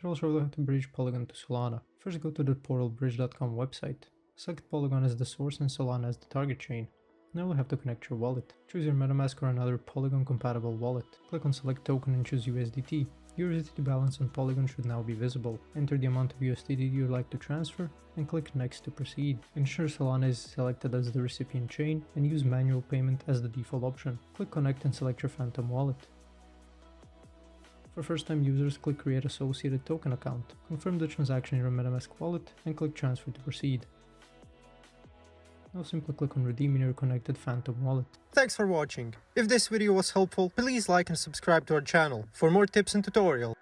To show you how to bridge Polygon to Solana. First go to the portalbridge.com website. Select Polygon as the source and Solana as the target chain. Now you'll have to connect your wallet. Choose your MetaMask or another Polygon compatible wallet. Click on select token and choose USDT. Your USDT balance on Polygon should now be visible. Enter the amount of USDT you'd like to transfer and click next to proceed. Ensure Solana is selected as the recipient chain and use manual payment as the default option. Click connect and select your Phantom wallet. For first-time users, click Create Associated Token Account. Confirm the transaction in your MetaMask wallet and click Transfer to proceed. Now simply click on Redeem in your connected Phantom wallet. Thanks for watching. If this video was helpful, please like and subscribe to our channel for more tips and tutorials.